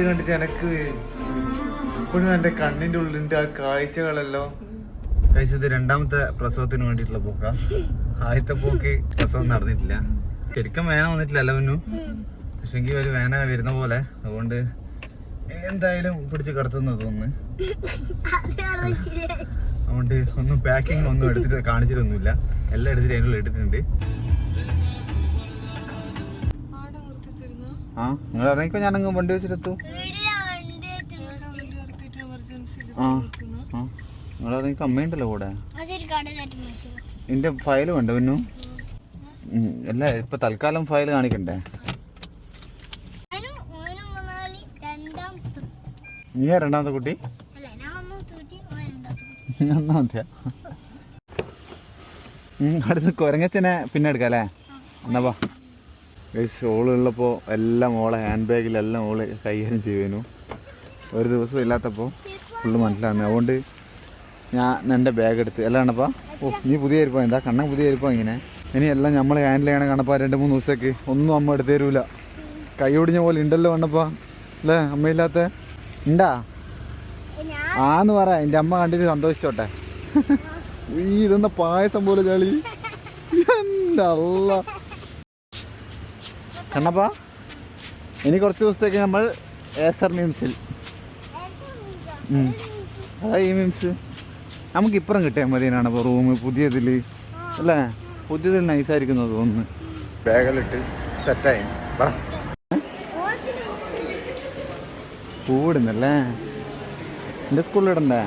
കണ്ടിട്ട് കണ്ടിട്ട് എനക്ക് ഇപ്പോഴും എന്റെ കണ്ണിന്റെ ഉള്ളിന്റെ ആ കാഴ്ചകളെല്ലാം കഴിച്ചത്. രണ്ടാമത്തെ പ്രസവത്തിന് വേണ്ടിയിട്ടുള്ള പോക്കാ. ആദ്യത്തെ പോക്ക് പ്രസവം നടന്നിട്ടില്ല. ശരിക്കും വേന വന്നിട്ടില്ല അവനു, പക്ഷെങ്കിൽ ഒരു വേന വരുന്ന പോലെ. അതുകൊണ്ട് എന്തായാലും പിടിച്ച് കിടത്തുന്നത് തോന്നുന്നു. അതുകൊണ്ട് ഒന്നും പാക്കിങ് ഒന്നും എടുത്തിട്ട് കാണിച്ചിട്ടൊന്നുമില്ല. എല്ലാം എടുത്തിട്ട് അതിനുള്ള ഇട്ടിട്ടുണ്ട്. ആ നിങ്ങൾ ഇറങ്ങിക്കോ, ഞാനങ്ങ് വണ്ടി വെച്ചിട്ടെത്തു. ആ ആ നിങ്ങൾ ഇറങ്ങിക്കോ, അമ്മയുണ്ടല്ലോ കൂടെ. എന്റെ ഫയല് വേണ്ട പിന്നു അല്ല, ഇപ്പൊ തൽക്കാലം ഫയൽ കാണിക്കണ്ടേ? നീയാ രണ്ടാമത്തെ കുട്ടി? ഒന്നാമത്തെയാ? അടുത്ത് കുരങ്ങച്ചനെ പിന്നെ എടുക്കാം അല്ലേ? എന്നാ ഓളുള്ളപ്പോൾ എല്ലാം ഓളെ ഹാൻഡ് ബാഗിലെല്ലാം ഓള് കൈകാര്യം ചെയ്യുന്നു. ഒരു ദിവസം ഇല്ലാത്തപ്പോൾ ഫുള്ള് മനസ്സിലാകുന്നത്. അതുകൊണ്ട് ഞാൻ എൻ്റെ ബാഗ് എടുത്ത് എല്ലാം കണപ്പാ. ഓ നീ പുതിയ ഇരിപ്പോ, എന്താ കണ്ണ പുതിയ ഇരിപ്പോ ഇങ്ങനെ. ഇനി എല്ലാം നമ്മൾ ഹാൻഡിൽ ചെയ്യണ കണപ്പാ. 2-3 ദിവസത്തേക്ക് ഒന്നും അമ്മ എടുത്തു തരൂല. കൈ ഒടിഞ്ഞ പോലെ ഉണ്ടല്ലോ കണ്ണപ്പാ അല്ലേ? അമ്മയില്ലാത്ത ഉണ്ടാ ആന്ന് പറ. എൻ്റെ അമ്മ കണ്ടിട്ട് സന്തോഷിച്ചോട്ടെ. ഈ ഇതെന്താ പായസം പോലെ ചളി. എൻ്റെ അല്ല കണ്ണപ്പാ, ഇനി കുറച്ച് ദിവസത്തേക്ക് നമ്മൾ ഏസർ മിംസിൽ. അതാ ഈ മിംസ് നമുക്ക് ഇപ്പുറം കിട്ടിയാൽ മതിയാണ്. അപ്പോൾ റൂം പുതിയതിൽ അല്ലേ? പുതിയതിൽ നൈസായിരിക്കുന്നത് തോന്നുന്നു. ബാഗിലിട്ട് സെറ്റായി. പൂവിടുന്നല്ലേ? എൻ്റെ സ്കൂളിലിടണ്ടേ?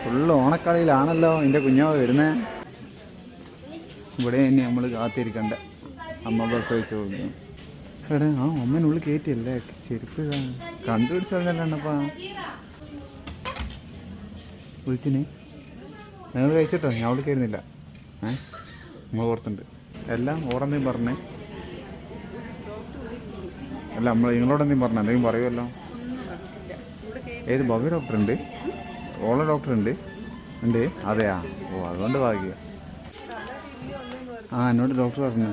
ഫുള്ള് ഓണക്കളിയിലാണല്ലോ എൻ്റെ കുഞ്ഞാവ് വരുന്നേ. ഇവിടെ ഇനി നമ്മൾ കാത്തിരിക്കണ്ട. അമ്മ പ്രസവിച്ചു പോകുന്നു. എടാ ആ അമ്മനുള്ളിൽ കയറ്റിയല്ലേ ചെരുപ്പ് കണ്ടുപിടിച്ചറിഞ്ഞല്ലോപ്പ വിളിച്ചിനെ. നിങ്ങൾ കഴിച്ചിട്ടോ? ഞാൻ അവിടെ കയറുന്നില്ല. നമ്മൾ ഓർത്തുണ്ട് എല്ലാം ഓറെന്തെങ്കിലും പറഞ്ഞേ. അല്ല നമ്മൾ നിങ്ങളോടെന്തെങ്കിലും പറഞ്ഞു എന്തെങ്കിലും പറയുമല്ലോ. ഏത് ഭവ്യ ഡോക്ടറുണ്ട്? ഓള ഡോക്ടറുണ്ട് ഉണ്ട്? അതെയാ? ഓ അതുകൊണ്ട് ഭാഗ്യ. ആ എന്നോട് ഡോക്ടർ പറഞ്ഞു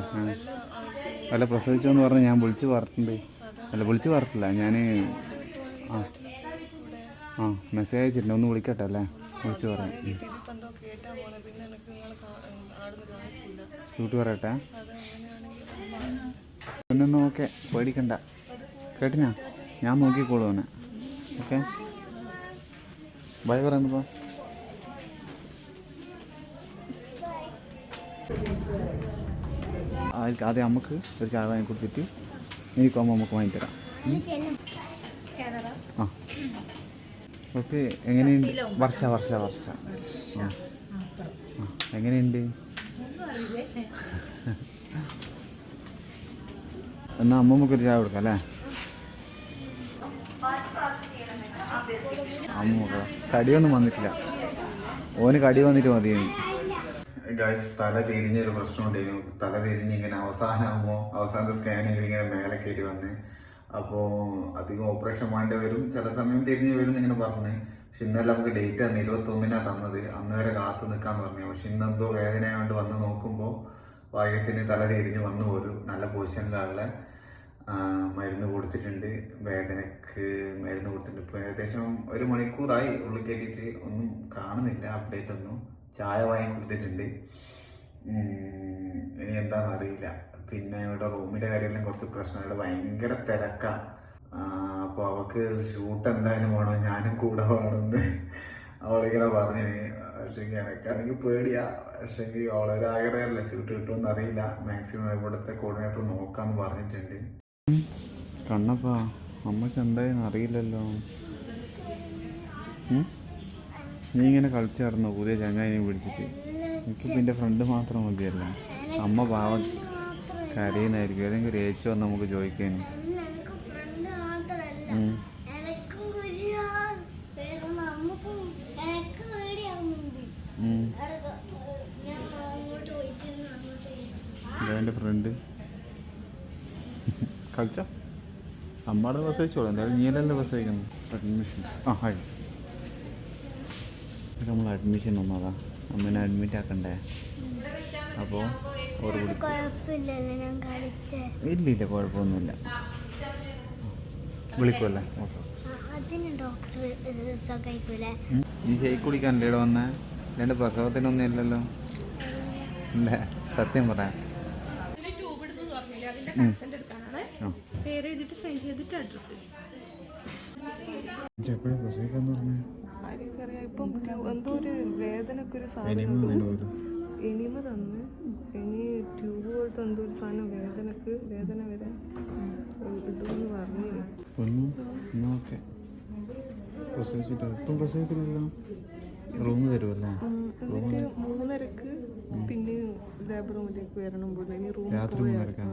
അല്ല പ്രസവിച്ചോന്ന് പറഞ്ഞ് ഞാൻ വിളിച്ച് പറഞ്ഞിട്ടുണ്ട്. അല്ല വിളിച്ച് പറഞ്ഞിട്ടില്ല ഞാൻ. ആ മെസ്സേജ് അയച്ചിട്ടുണ്ട്. ഒന്ന് വിളിക്കട്ടെ അല്ലേ? വിളിച്ച് പറയാം. ഷൂട്ട് പറയട്ടെ. ഒന്നൊന്നും ഓക്കെ, പേടിക്കണ്ട കേട്ടിനാ? ഞാൻ നോക്കിക്കോളൂ അവനെ. ഓക്കെ ബൈ പറയണ്ടപ്പോ. ആദ്യം നമുക്ക് ഒരു ചായ വാങ്ങി കൊടുത്തിട്ട് എനിക്കാകുമ്പോൾ നമുക്ക് വാങ്ങിത്തരാം. ആ ഓക്കെ. എങ്ങനെയുണ്ട് വർഷ? ആ എങ്ങനെയുണ്ട്? എന്നാൽ അമ്മമ്മക്കൊരു ചായ കൊടുക്കാം അല്ലേ? അമ്മ കടിയൊന്നും വന്നിട്ടില്ല. ഓന് കടി വന്നിട്ട് മതി. ഗൈസ് തല തിരിഞ്ഞൊരു പ്രശ്നമുണ്ടായിരുന്നു. തല തിരിഞ്ഞ് ഇങ്ങനെ അവസാനമാകുമ്പോൾ അവസാനത്തെ സ്കാനിങ്ങിൽ ഇങ്ങനെ മേലെ കയറി വന്ന്. അപ്പോൾ അധികം ഓപ്പറേഷൻ വേണ്ടി വരും, ചില സമയം തിരിഞ്ഞ് വരും എന്നിങ്ങനെ പറഞ്ഞ്. പക്ഷെ ഇന്നലെ നമുക്ക് ഡേറ്റ് അന്ന് 21-നാണ് തന്നത്. അന്ന് വരെ കാത്തു നിൽക്കാന്ന് പറഞ്ഞു. പക്ഷെ ഇന്നെന്തോ വേദനയായതുകൊണ്ട് വന്ന് നോക്കുമ്പോൾ ഭാഗ്യത്തിന് തല തിരിഞ്ഞ് വന്നു പോലും. നല്ല പൊസിഷനിലുള്ള മരുന്ന് കൊടുത്തിട്ടുണ്ട്. വേദനക്ക് മരുന്ന് കൊടുത്തിട്ടുണ്ട്. ഇപ്പോൾ ഏകദേശം 1 മണിക്കൂറായി ഉള്ളിൽ കയറ്റിയിട്ട്. ഒന്നും കാണുന്നില്ല അപ്ഡേറ്റ് ഒന്നും. ചായ വാങ്ങി കൊടുത്തിട്ടുണ്ട്. ഇനി എന്താണെന്ന് അറിയില്ല. പിന്നെ ഇവിടെ റൂമിൻ്റെ കാര്യമെല്ലാം കുറച്ച് പ്രശ്നങ്ങൾ. ഭയങ്കര തിരക്കാണ്. അപ്പോൾ അവൾക്ക് ഷൂട്ട് എന്തായാലും വേണം, ഞാനും കൂടെ വേണമെന്ന് അവളിങ്ങനെ പറഞ്ഞിന്. പക്ഷേ എനിക്കാണെങ്കിൽ പേടിയാ. പക്ഷേ അവളൊരാഗ്രഹമല്ല, ഷൂട്ട് കിട്ടുമെന്ന് അറിയില്ല. മാക്സിമം ഇവിടുത്തെ കോർഡിനേറ്റർ നോക്കാമെന്ന് പറഞ്ഞിട്ടുണ്ട്. കണ്ണപ്പാ അമ്മയ്ക്ക് എന്തായാലും അറിയില്ലല്ലോ. നീ ഇങ്ങനെ കളിച്ചു നടന്നോ പുതിയ ചങ്ങായിനെ പിടിച്ചിട്ട്? എനിക്കിപ്പോൾ എൻ്റെ ഫ്രണ്ട് മാത്രം മതിയല്ല. അമ്മ പാവം കരയുന്നതായിരിക്കും. ഏതെങ്കിലും ഒരു ഏച്ചി വന്ന് നമുക്ക് ചോദിക്കാനും. എൻ്റെ ഫ്രണ്ട് കളിച്ചോ? അമ്മയുടെ പ്രസവിച്ചോളൂ. എന്തായാലും നീലല്ലേ പ്രസവിക്കുന്നു. അഡ്മിഷൻ ഹായ് നമ്മൾ അഡ്മിഷൻ വന്നതാ. അമ്മേനെ അഡ്മിറ്റ് ആക്കണ്ടേ? അപ്പോൾ ഇല്ല കുഴപ്പമൊന്നുമില്ല. വിളിക്കുമല്ലേ? ഓക്കെ. ഈ ഷെയ്ക്ക് കുടിക്കാനല്ലേ ഇവിടെ വന്നേ? രണ്ട് പ്രസവത്തിനൊന്നും ഇല്ലല്ലോ അല്ലേ? സത്യം പറയാം. എനിമ തന്ന് ഇനി ട്യൂബ് പോലത്തെ എന്തോ ഒരു സാധനം വേദന വരെ ഇടുമെന്ന് പറഞ്ഞു. റൂം തരുമല്ലേ? എന്നിട്ട് 3:30 പിന്നെ ലേബർ റൂമിലേക്ക് വരണം പോലെ. ഇനി റൂം രാത്രി 3:30.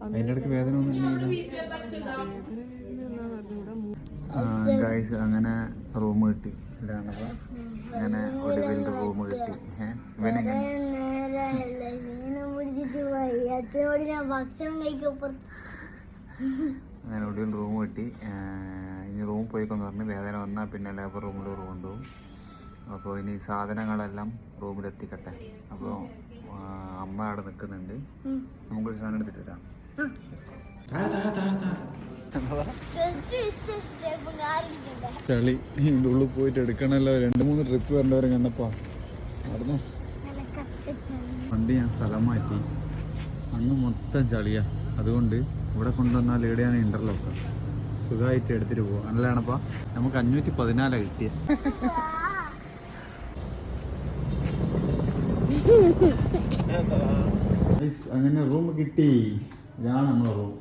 അതിൻ്റെ ഇടയ്ക്ക് വേദന ഗൈസ് അങ്ങനെ റൂം കിട്ടി. ഇതാണപ്പോൾ അങ്ങനെ ഒടുവിൽ റൂം കിട്ടി. ഇവനെങ്ങനെ അങ്ങനെ ഒടുവിൽ റൂം കിട്ടി. ഇനി റൂം പോയിക്കൊന്ന് പറഞ്ഞ് വേദന വന്നാൽ പിന്നെ ലേബർ റൂമിലോട്ട് കൊണ്ടുപോകും. അപ്പോൾ ഇനി സാധനങ്ങളെല്ലാം റൂമിലെത്തിക്കട്ടെ. അപ്പോൾ അമ്മ അവിടെ നിൽക്കുന്നുണ്ട്. നമുക്കൊരു സാധനം എടുത്തിട്ട് വരാം. ചളി ഇതിൻ്റെ ഉള്ളിൽ പോയിട്ട് എടുക്കണമല്ലോ. 2-3 ട്രിപ്പ് വരേണ്ടവരെ കണ്ടപ്പോ നടന്നു. വണ്ടി ഞാൻ സ്ഥലം മാറ്റി. അന്ന് മൊത്തം ചളിയാ. അതുകൊണ്ട് ഇവിടെ കൊണ്ടുവന്നാൽ എവിടെയാണ് ഇന്റർലോക്ക് സുഖമായിട്ട് എടുത്തിട്ട് പോകും. നല്ലതാണപ്പാ. നമുക്ക് 514 കിട്ടിയ. അങ്ങനെ റൂം കിട്ടി. ഇതാണ് നമ്മളെ റൂം.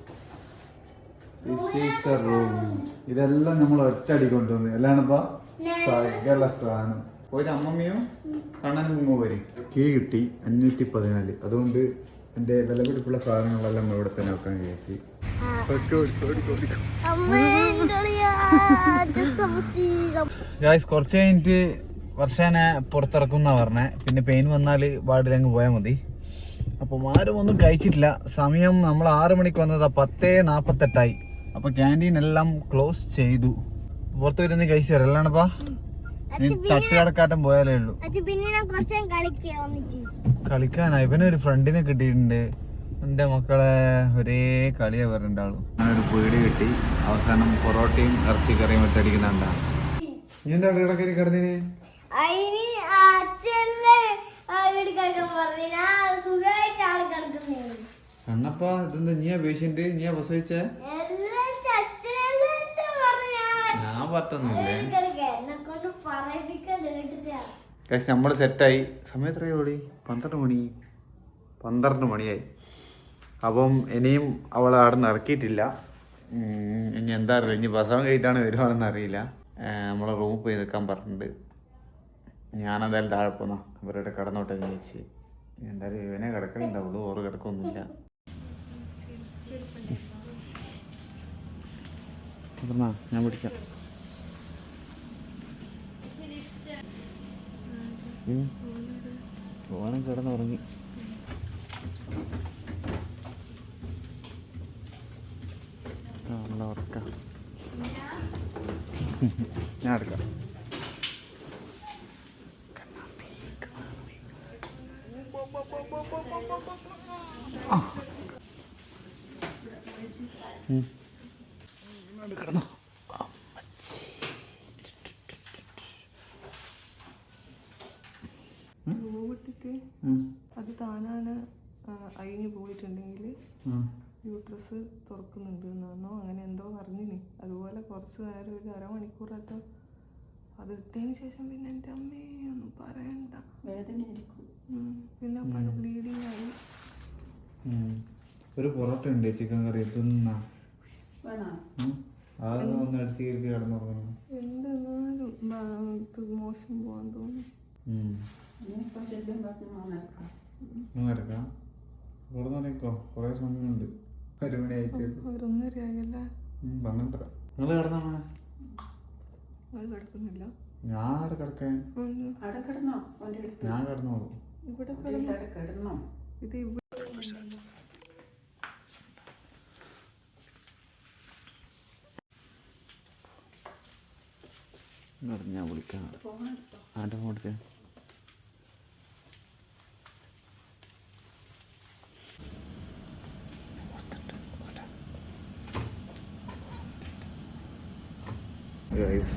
ഇതെല്ലാം നമ്മൾ ഒറ്റടി കൊണ്ടുവന്നു. എല്ലാണിപ്പാ സകല സാധനം. പോയിട്ട് അമ്മമ്മയും കണ്ണനും മുമ്പ് വരും. കീ കിട്ടി 514. അതുകൊണ്ട് എൻ്റെ വിലപിടിപ്പുള്ള സാധനങ്ങളെല്ലാം ഇവിടെ തന്നെ വെക്കാൻ വിചാരിച്ചു. കുറച്ച് കഴിഞ്ഞിട്ട് വർഷേനെ പുറത്തിറക്കും എന്നാ പറഞ്ഞേ. പിന്നെ പെയിൻ വന്നാൽ വാർഡിലങ്ങ് പോയാൽ മതി. അപ്പോൾ ആരും ഒന്നും കഴിച്ചിട്ടില്ല. സമയം നമ്മൾ 6 മണിക്ക് വന്നതാ, 10:48. അപ്പോൾ ക്യാൻറ്റീൻ എല്ലാം ക്ലോസ് ചെയ്തു. പുറത്ത് വരുന്ന കഴിച്ചു തരല്ലാണപ്പാ. തട്ടുകടക്കാട്ടം പോയാലേ ഉള്ളൂ. കളിക്കാനാ. ഇവനൊരു ഫ്രണ്ടിനെ കിട്ടിയിട്ടുണ്ട്. എൻ്റെ മക്കളെ ഒരേ കളിയാ പറഞ്ഞിട്ടാളും. അങ്ങനൊരു പീടി കിട്ടി. അവസാനം പൊറോട്ടയും ഇറച്ചിക്കറിയും വെച്ചടിക്കുന്നുണ്ടാ. നീ എന്താ ഇടക്കരി കിടന്നിന്? കണ്ണപ്പാ ഇതെന്താ നീയാ പേഷ്യന്റ്? നീയാ പ്രസവിച്ചേ? ഞാൻ പറ്റുന്നില്ലേ. നമ്മള് സെറ്റായി. സമയം എത്രയായി ഓടി? 12 മണിയായി. അപ്പം ഇനിയും അവളെ അവിടെ നിന്ന് ഇറക്കിയിട്ടില്ല. ഇനി എന്താ അറിയില്ല. ഇനി പ്രസവം കഴിഞ്ഞിട്ടാണ് വരുവാണെന്ന് അറിയില്ല. നമ്മളെ റൂമിൽ പോയി നിൽക്കാൻ പറഞ്ഞിട്ടുണ്ട്. ഞാനെന്തായാലും താഴെ പോന്നാ ഇവരുടെ കിടന്നോട്ടെ ചോദിച്ച്. എന്തായാലും ഇവനെ കിടക്കലുണ്ടാവുള്ളൂ. ഓറ് കിടക്കൊന്നുമില്ല. ഞാൻ പിടിക്കാം. ഓണം കിടന്നുറങ്ങി. ഉറക്കാം. ഞാൻ എടുക്കാം. കിടന്നോ. അത് താനാണ് അയിന് പോയിട്ടുണ്ടെങ്കിൽ യൂട്രസ് തുറക്കുന്നുണ്ട് എന്നാണോ അങ്ങനെ എന്തോ പറഞ്ഞിനി. അതുപോലെ കുറച്ച് നേരം ഒരു അരമണിക്കൂറായിട്ട് അത് ഇട്ടതിന് ശേഷം പിന്നെ എൻ്റെ അമ്മയൊന്നും പറയണ്ട, വേദനയായിരിക്കും. പിന്നെ ബ്ലീഡിങ് ആയി. ഒരു പൊറോട്ട ഉണ്ട് ചിക്കൻ കറി തിന്നാ ഒന്ന് അടിച്ച് കയറി കിടന്നുറങ്ങുന്നു. എന്തെന്നാലും മോശം പോകാൻ തോന്നുന്നു. കൊറേ സമയമുണ്ട്. 1 മണിയായിട്ട് 1:30 ആയല്ലേ. 12. നിങ്ങൾ കിടന്നാ? കിടക്കുന്നില്ല. ഞാൻ അവിടെ കിടക്കാൻ. ഞാൻ കിടന്നോളൂ. ഇവിടെ കിടന്നോ. ഇത് ഞാൻ വിളിക്കാം. ആരുടെ മോടിച്ചേ?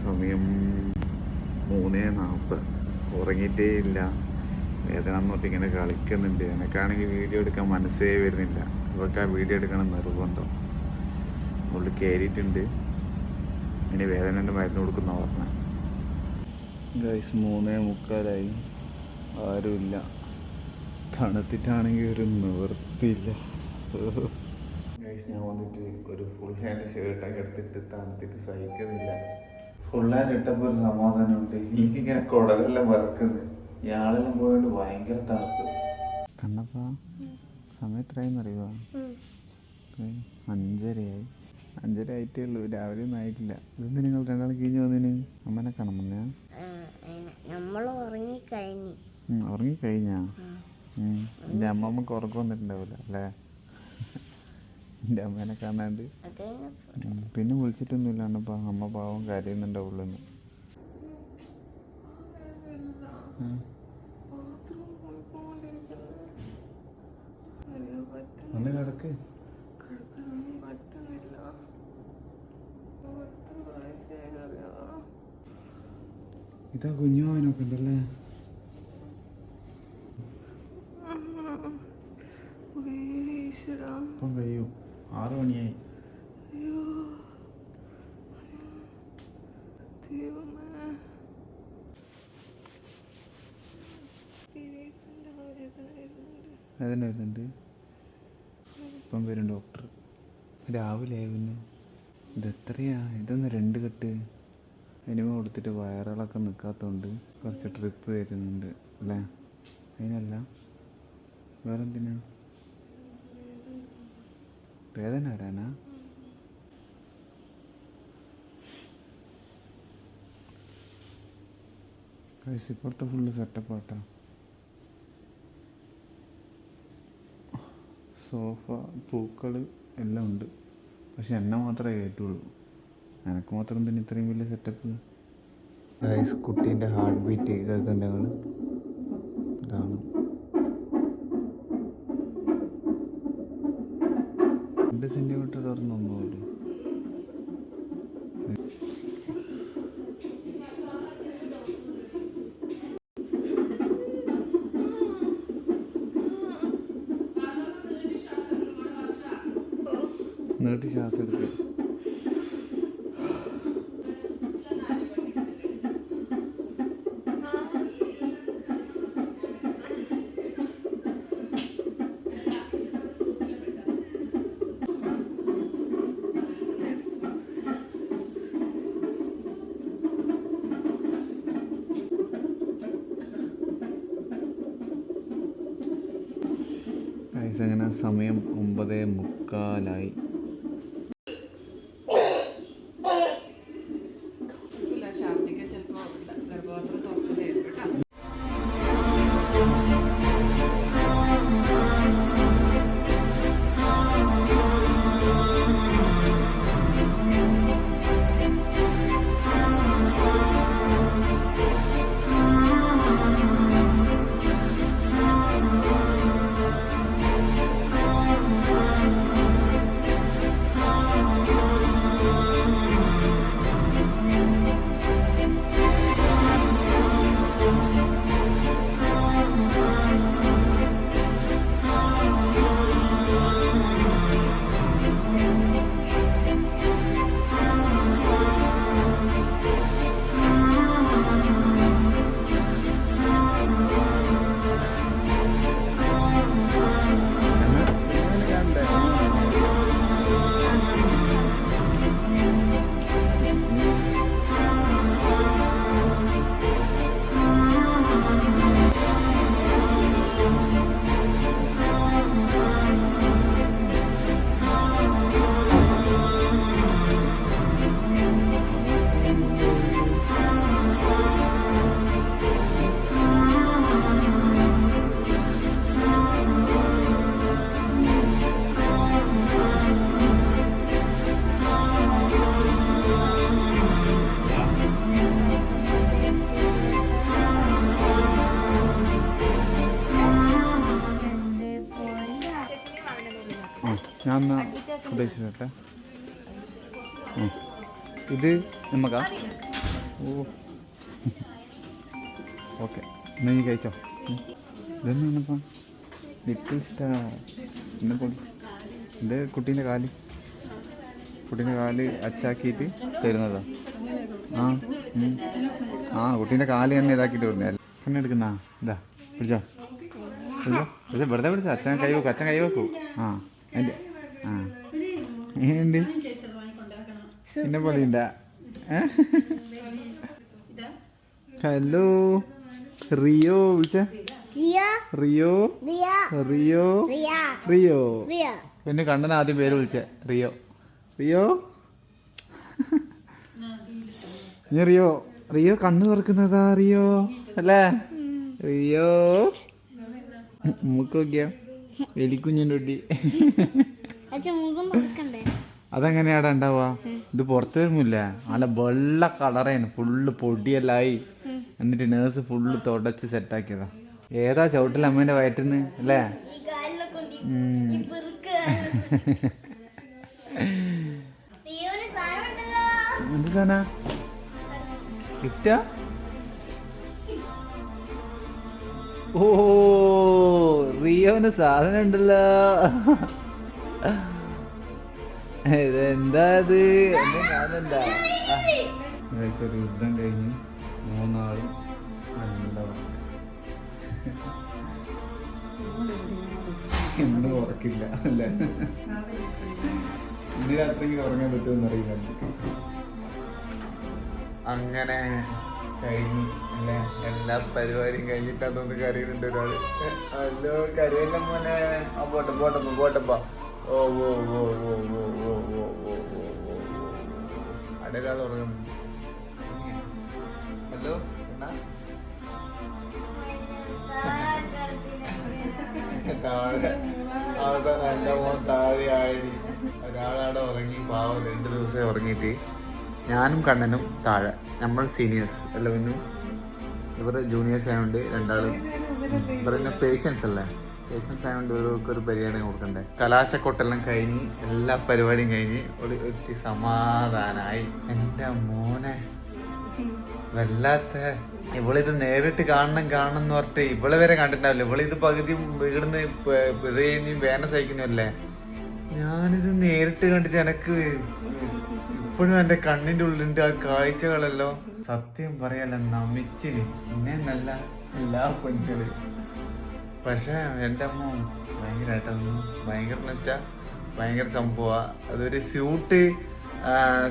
സമയം 3:40. ഉറങ്ങിയിട്ടേ ഇല്ല. വേദന എന്നോട്ട് ഇങ്ങനെ കളിക്കുന്നുണ്ട്. എനിക്കാണെങ്കിൽ വീഡിയോ എടുക്കാൻ മനസ്സേ വരുന്നില്ല. ഇവർക്ക് ആ വീഡിയോ എടുക്കണം നിർബന്ധം. ഉള്ളിൽ കയറിയിട്ടുണ്ട്. ഇനി വേദനൻ്റെ മരുന്ന് കൊടുക്കുന്ന പറഞ്ഞ. ഗൈസ് 3:45. ആരുമില്ല. തണുത്തിട്ടാണെങ്കിൽ ഒരു നിവൃത്തിയില്ല. ഗൈസ് ഞാൻ വന്നിട്ട് ഒരു ഫുൾ ഹാൻഡ് ഷർട്ടൊക്കെ എടുത്തിട്ട് തണുത്തിട്ട് സഹിക്കുന്നില്ല. ഫുൾ ഹാൻഡ് ഇട്ടപ്പോൾ ഒരു സമാധാനമുണ്ട്. എനിക്കിങ്ങനെ കുടലെല്ലാം വറക്കുന്നത്. ഇയാളെല്ലാം പോയോണ്ട് ഭയങ്കര തണുപ്പ്. കണ്ണപ്പാ സമയം എത്രയെന്നറിയുമോ? 5:30 ആയിട്ടേ ഉള്ളൂ. രാവിലെ ഒന്നും ആയിട്ടില്ല. ഇതെന്ത് നിങ്ങൾ രണ്ടാൾ കഴിഞ്ഞ് വന്നതിന്? അമ്മനെ കാണാൻ വന്നേ? ഉറങ്ങിക്കഴിഞ്ഞാ? എൻ്റെ അമ്മമ്മക്ക് ഉറക്കം വന്നിട്ടുണ്ടാവില്ല അല്ലേ? എൻ്റെ അമ്മേനെ കാണാണ്ട് പിന്നെ വിളിച്ചിട്ടൊന്നുമില്ല. അണ്ണപ്പാ അമ്മ പാവം കരയുന്നുണ്ടാവുള്ളൂ. ഒന്ന് കിടക്ക്. ഇതാ കുഞ്ഞുവാനൊക്കെ ഉണ്ടല്ലേ? ഇപ്പം കഴിയും. 6 മണിയായി. വേദന വരുന്നുണ്ട്. ഇപ്പം വരും ഡോക്ടർ. രാവിലെ ആയിരുന്നു. ഇതെത്രയാ? ഇതൊന്ന് 2 കെട്ട്. ഇനിമ കൊടുത്തിട്ട് വയറുകളൊക്കെ നിൽക്കാത്തതുകൊണ്ട് കുറച്ച് ട്രിപ്പ് വരുന്നുണ്ട് അല്ലേ? അതിനല്ല വേറെന്തിനാ? വേദന വരാനാ? ഇപ്പുറത്തെ ഫുള്ള് സെറ്റപ്പാട്ടാ. സോഫ, പൂക്കൾ എല്ലാം ഉണ്ട്. പക്ഷെ എന്നെ മാത്രമേ കയറ്റുള്ളൂ. എനിക്ക് മാത്രം തന്നെ ഇത്രയും വലിയ സെറ്റപ്പ്. കുട്ടീൻ്റെ ഹാർട്ട് ബീറ്റ് കേൾക്കുന്നുണ്ട് ഞങ്ങൾ. ഇതാണ് 2 സെൻറ്റിമീറ്റർ തുറന്നൊന്നുമില്ല. നീട്ടി ശ്വാസം എടുക്കുക. അങ്ങനെ സമയം 9:45. ഞാൻ ഉദ്ദേശിച്ചോട്ടെ. ഇത് നമ്മക്കാ? ഓ ഓക്കെ, എന്നാ നീ കഴിച്ചോ. ഇതെന്നാണിപ്പം ലിറ്റിൽ സ്റ്റാർ. എന്നെ കൊണ്ട് ഇത് കുട്ടീൻ്റെ കാല് അച്ചാക്കിയിട്ട് തരുന്നതാ. കുട്ടീൻ്റെ കാല് തന്നെ ഇതാക്കിയിട്ട് വരുന്നത്. കണ്ണെടുക്കുന്ന ഇതാ പിടിച്ചോ വെറുതെ പിടിച്ചോ. അച്ഛൻ കൈ വെക്കൂ. എൻ്റെ എങ്ങനെയുണ്ട്? എന്നെ പൊളിയുണ്ട. ഹലോ റിയോ വിളിച്ച റിയോ പിന്നെ കണ്ണൻ ആദ്യം പേര് വിളിച്ച റിയോ നീ റിയോ കണ്ണ് തുറക്കുന്നതാ റിയോ അല്ലേ? റിയോ മൂക്ക് നോക്കിയാ എലിക്കുഞ്ഞിൻ്റെ കുട്ടി. അതെങ്ങനെയാടാ ഉണ്ടാവുക? ഇത് പുറത്ത് വരുമില്ല, നല്ല വെള്ള കളറേന്, ഫുള്ള് പൊടിയെല്ലായി. എന്നിട്ട് നേഴ്സ് ഫുള്ള് തുടച്ച് സെറ്റാക്കിയതാ. ഏതാ ചവിട്ടിൽ അമ്മേന്റെ വയറ്റിന്ന് അല്ലേ? എന്ത് സാധന ഗിഫ്റ്റാ? ഓ റിയോന് സാധനം ഉണ്ടല്ലോ. ഇതെന്താ ഇത്? എന്നെ കാണണ്ട. ഒരു യുദ്ധം കഴിഞ്ഞ് 3 ആളും നല്ല ഇന്നും ഉറക്കില്ല അല്ലേ? ഇന്ന് രാത്രിക്ക് ഉറങ്ങാൻ പറ്റുമെന്ന് അറിയില്ല. അങ്ങനെ കഴിഞ്ഞ് അല്ലേ? എല്ലാ പരിപാടിയും കഴിഞ്ഞിട്ട് അതൊന്ന് കരയുന്നുണ്ട് ഒരാള്. ഹലോ കരയില്ല മോനെ. പോട്ടപ്പാ. ഓ അടയൊരാൾ ഉറങ്ങുന്നു. ഹലോ താഴെ അവസാനം എൻ്റെ മോൻ താഴെ ആയി. ഒരാളവിടെ ഉറങ്ങി, പാവം 2 ദിവസം ഉറങ്ങിയിട്ട്. ഞാനും കണ്ണനും താഴെ. നമ്മൾ സീനിയേഴ്സ് അല്ല, പിന്നെ ഇവർ ജൂനിയേഴ്സ് ആയതുകൊണ്ട് 2 ആളും. ഇവരുടെ പേഷ്യൻസ് അല്ലേ? പേഷ്യൻസ് ആയതുകൊണ്ട് ഇവർക്കൊരു പരിഗണന കൊടുക്കണ്ടേ. കലാശക്കൊട്ടെല്ലാം കഴിഞ്ഞ് എല്ലാ പരിപാടിയും കഴിഞ്ഞ് ഒരു സമാധാനായി. എൻ്റെ മോനെ വല്ലാത്ത. ഇവളിത് നേരിട്ട് കാണണം എന്ന് പറഞ്ഞിട്ട് ഇവളെ വരെ കണ്ടിട്ടുണ്ടാവില്ല. ഇവളിത് പകുതി ഇവിടുന്ന് വേന സഹിക്കുന്നല്ലേ. ഞാനിത് നേരിട്ട് കണ്ടിട്ട് എനക്ക് ഇപ്പോഴും എൻ്റെ കണ്ണിൻ്റെ ഉള്ളിൻ്റെ ആ കാഴ്ചകളല്ലോ സത്യം പറയല്ല നമിച്ചിന്. പിന്നെ നല്ല എല്ലാ പെണ്ണുകള്. പക്ഷെ എൻ്റെ അമ്മ ഭയങ്കരമായിട്ടൊന്നും ഭയങ്കര വെച്ചാൽ ഭയങ്കര സംഭവമാണ്. അതൊരു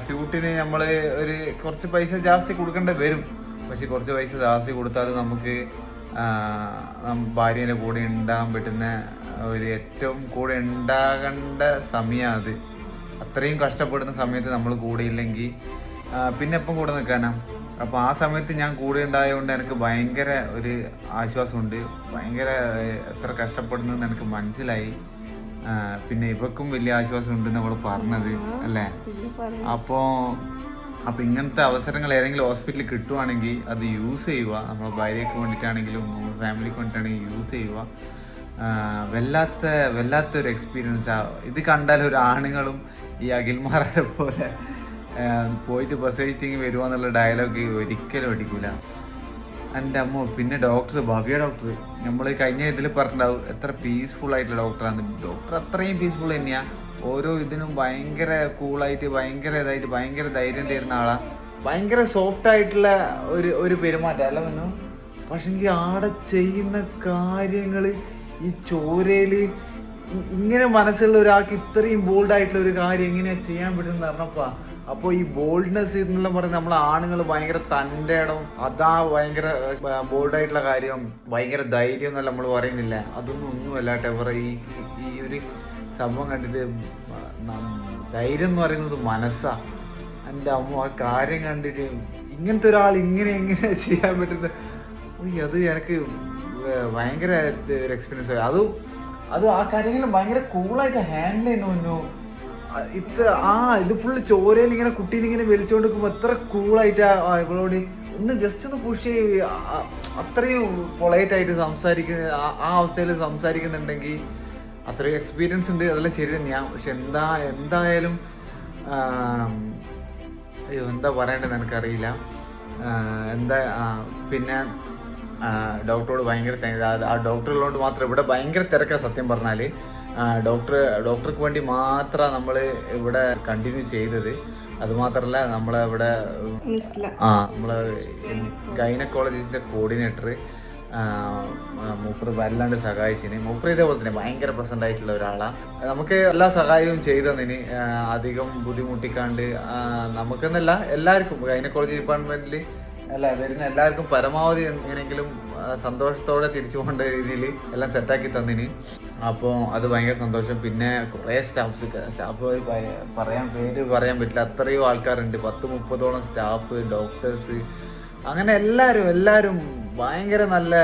സ്യൂട്ടിന് നമ്മൾ ഒരു കുറച്ച് പൈസ ജാസ്തി കൊടുക്കേണ്ടി വരും. പക്ഷെ കുറച്ച് പൈസ ജാസ്തി കൊടുത്താലും നമുക്ക് ഭാര്യേൻ്റെ കൂടെ ഉണ്ടാകാൻ പറ്റുന്ന ഒരു ഏറ്റവും കൂടെ ഉണ്ടാകേണ്ട സമയം അത്. അത്രയും കഷ്ടപ്പെടുന്ന സമയത്ത് നമ്മൾ കൂടെ ഇല്ലെങ്കിൽ പിന്നെ എപ്പം കൂടെ നിൽക്കാനാ? അപ്പോൾ ആ സമയത്ത് ഞാൻ കൂടെ ഉണ്ടായതുകൊണ്ട് എനിക്ക് ഭയങ്കര ഒരു ആശ്വാസമുണ്ട്. ഭയങ്കര എത്ര കഷ്ടപ്പെടുന്നതെന്ന് എനിക്ക് മനസ്സിലായി. പിന്നെ ഇവക്കും വലിയ ആശ്വാസം ഉണ്ടെന്ന് അവൾ പറഞ്ഞത് അല്ലേ? അപ്പോൾ ഇങ്ങനത്തെ അവസരങ്ങൾ ഏതെങ്കിലും ഹോസ്പിറ്റലിൽ കിട്ടുവാണെങ്കിൽ അത് യൂസ് ചെയ്യുക. നമ്മളെ ഭാര്യയ്ക്ക് വേണ്ടിയിട്ടാണെങ്കിലും നമ്മുടെ ഫാമിലിക്ക് വേണ്ടിയിട്ടാണെങ്കിലും യൂസ് ചെയ്യുക. വല്ലാത്തൊരു എക്സ്പീരിയൻസാണ് ഇത്. കണ്ടാൽ ഒരു ആണുങ്ങളും ഈ അഖിൽമാരെ പോലെ പോയിട്ട് പ്രസവിച്ചിങ്ങ് വരുക എന്നുള്ള ഡയലോഗ് ഒരിക്കലും അടിക്കൂല എൻ്റെ അമ്മ. പിന്നെ ഭവ്യ ഡോക്ടർ നമ്മൾ കഴിഞ്ഞ ഇതിൽ പറഞ്ഞിട്ടുണ്ടാവും എത്ര പീസ്ഫുൾ ആയിട്ടുള്ള ഡോക്ടറാണ്. ഡോക്ടർ അത്രയും പീസ്ഫുൾ തന്നെയാണ്. ഓരോ ഇതിനും ഭയങ്കര കൂളായിട്ട് ഭയങ്കര ഇതായിട്ട് ഭയങ്കര ധൈര്യം തരുന്ന ആളാണ്. ഭയങ്കര സോഫ്റ്റ് ആയിട്ടുള്ള ഒരു പെരുമാറ്റം അല്ല പറഞ്ഞു. പക്ഷെങ്കിൽ ആടെ ചെയ്യുന്ന കാര്യങ്ങൾ ഈ ചോരയിൽ ഇങ്ങനെ മനസ്സുള്ള ഒരാൾക്ക് ഇത്രയും ബോൾഡായിട്ടുള്ള ഒരു കാര്യം എങ്ങനെയാണ് ചെയ്യാൻ പറ്റുമെന്ന് പറഞ്ഞപ്പാ. അപ്പോൾ ഈ ബോൾഡ്നെസ് എന്നെല്ലാം പറയുന്നത് നമ്മൾ ആണുങ്ങൾ ഭയങ്കര തൻ്റെ ഇടം അതാ ഭയങ്കര ബോൾഡായിട്ടുള്ള കാര്യം ഭയങ്കര ധൈര്യം എന്നല്ല നമ്മൾ പറയുന്നില്ല. ഒന്നുമല്ല ടെവർ. ഈ ഒരു സംഭവം കണ്ടിട്ട് ധൈര്യം എന്ന് പറയുന്നത് മനസ്സാ. എൻ്റെ അമ്മ ആ കാര്യം കണ്ടിട്ട് ഇങ്ങനത്തെ ഒരാൾ എങ്ങനെ ചെയ്യാൻ പറ്റുന്നത് അത് എനിക്ക് ഭയങ്കര ഒരു എക്സ്പീരിയൻസ് ആയി. അതും ആ കാര്യങ്ങളും ഭയങ്കര കൂളായിട്ട് ഹാൻഡിൽ ചെയ്യുന്നു. ഇത് ഫുള്ള് ചോരയിൽ ഇങ്ങനെ കുട്ടീനെ ഇങ്ങനെ വലിച്ചുകൊണ്ട് നിൽക്കുമ്പോൾ എത്ര കൂളായിട്ടാ ഇവളോട് ഒന്ന് ജസ്റ്റ് ഒന്ന് പുഷ് അത്രയും പൊളൈറ്റായിട്ട് ആ അവസ്ഥയിൽ സംസാരിക്കുന്നുണ്ടെങ്കിൽ അത്രയും എക്സ്പീരിയൻസ് ഉണ്ട്. അതെല്ലാം ശരി തന്നെയാണ്. പക്ഷെ എന്തായാലും അയ്യോ എന്താ പറയേണ്ടത് എനിക്കറിയില്ല. എന്താ പിന്നെ ഡോക്ടറോട് ഭയങ്കര ആ ഡോക്ടറുള്ളതുകൊണ്ട് മാത്രം ഇവിടെ ഭയങ്കര തിരക്കാണ് സത്യം പറഞ്ഞാൽ. ഡോക്ടർക്ക് വേണ്ടി മാത്രമാണ് നമ്മൾ ഇവിടെ കണ്ടിന്യൂ ചെയ്തത്. അതുമാത്രമല്ല നമ്മളെ ഇവിടെ നമ്മളെ ഗൈനക്കോളജിസ്റ്റിൻ്റെ കോർഡിനേറ്റർ മൂപ്പർ വല്ലാണ്ട് സഹായിച്ചിന്. മൂപ്പർ ഇതേപോലെ തന്നെ ഭയങ്കര പ്രസന്റ് ആയിട്ടുള്ള ഒരാളാണ്. നമുക്ക് എല്ലാ സഹായവും ചെയ്തതിന് അധികം ബുദ്ധിമുട്ടിക്കാണ്ട് നമുക്കെന്നല്ല എല്ലാവർക്കും ഗൈനക്കോളജി ഡിപ്പാർട്ട്മെന്റിൽ വരുന്ന എല്ലാവർക്കും പരമാവധി എങ്ങനെയെങ്കിലും സന്തോഷത്തോടെ തിരിച്ചു പോകേണ്ട രീതിയിൽ എല്ലാം സെറ്റാക്കി തന്നിന്. അപ്പോൾ അത് ഭയങ്കര സന്തോഷം. പിന്നെ കുറേ സ്റ്റാഫ് പേര് പറയാൻ പറ്റില്ല, അത്രയും ആൾക്കാരുണ്ട്. 10-30ഓളം സ്റ്റാഫ്, ഡോക്ടേഴ്സ്, അങ്ങനെ എല്ലാവരും ഭയങ്കര നല്ല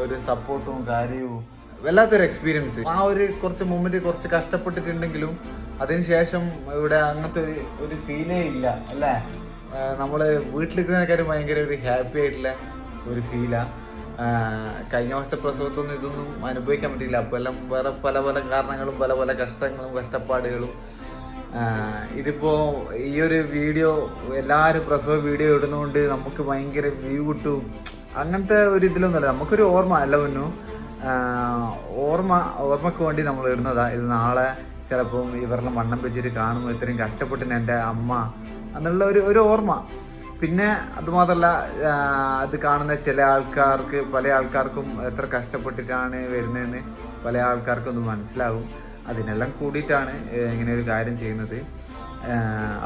ഒരു സപ്പോർട്ടും കാര്യവും വല്ലാത്തൊരു എക്സ്പീരിയൻസ്. ആ ഒരു കുറച്ച് മൊമെന്റ് കുറച്ച് കഷ്ടപ്പെട്ടിട്ടുണ്ടെങ്കിലും അതിനുശേഷം ഇവിടെ അങ്ങനത്തെ ഒരു ഫീലേ ഇല്ല അല്ലേ. നമ്മള് വീട്ടിലിരിക്കുന്നതിനേക്കാളും ഭയങ്കര ഒരു ഹാപ്പി ആയിട്ടുള്ള ഒരു ഫീലാണ്. കഴിഞ്ഞ വർഷത്തെ പ്രസവത്തൊന്നും ഇതൊന്നും അനുഭവിക്കാൻ പറ്റില്ല. അപ്പോൾ എല്ലാം വേറെ പല കാരണങ്ങളും പല കഷ്ടങ്ങളും കഷ്ടപ്പാടുകളും. ഇതിപ്പോൾ ഈ ഒരു വീഡിയോ എല്ലാവരും പ്രസവ വീഡിയോ ഇടുന്നതുകൊണ്ട് നമുക്ക് ഭയങ്കര വ്യൂ കിട്ടും അങ്ങനത്തെ ഒരു ഇതിലൊന്നുമല്ല. നമുക്കൊരു ഓർമ്മ അല്ല പൊന്നു, ഓർമ്മക്ക് വേണ്ടി നമ്മൾ ഇടുന്നതാ. ഇത് നാളെ ചിലപ്പം ഇവരുടെ മണ്ണം വെച്ചിട്ട് കാണുമ്പോൾ ഇത്രയും കഷ്ടപ്പെട്ടിന് എൻ്റെ അമ്മ എന്നുള്ള ഒരു ഓർമ്മ. പിന്നെ അതുമാത്രമല്ല അത് കാണുന്ന പല ആൾക്കാർക്കും എത്ര കഷ്ടപ്പെട്ടിട്ടാണ് വരുന്നതെന്ന് പല ആൾക്കാർക്കൊന്നും മനസ്സിലാവും. അതിനെല്ലാം കൂടിയിട്ടാണ് ഇങ്ങനെ ഒരു കാര്യം ചെയ്യുന്നത്.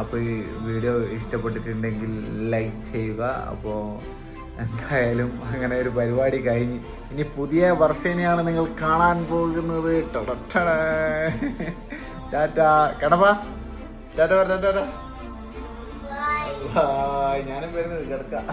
അപ്പോൾ ഈ വീഡിയോ ഇഷ്ടപ്പെട്ടിട്ടുണ്ടെങ്കിൽ ലൈക്ക് ചെയ്യുക. അപ്പോൾ എന്തായാലും അങ്ങനെ ഒരു പരിപാടി കഴിഞ്ഞ് ഇനി പുതിയ വർഷേനെയാണ് നിങ്ങൾ കാണാൻ പോകുന്നത്. ടാറ്റാ കടപ്പാ, ടാറ്റ ഞാനും വരുന്നത് കിടക്കാം.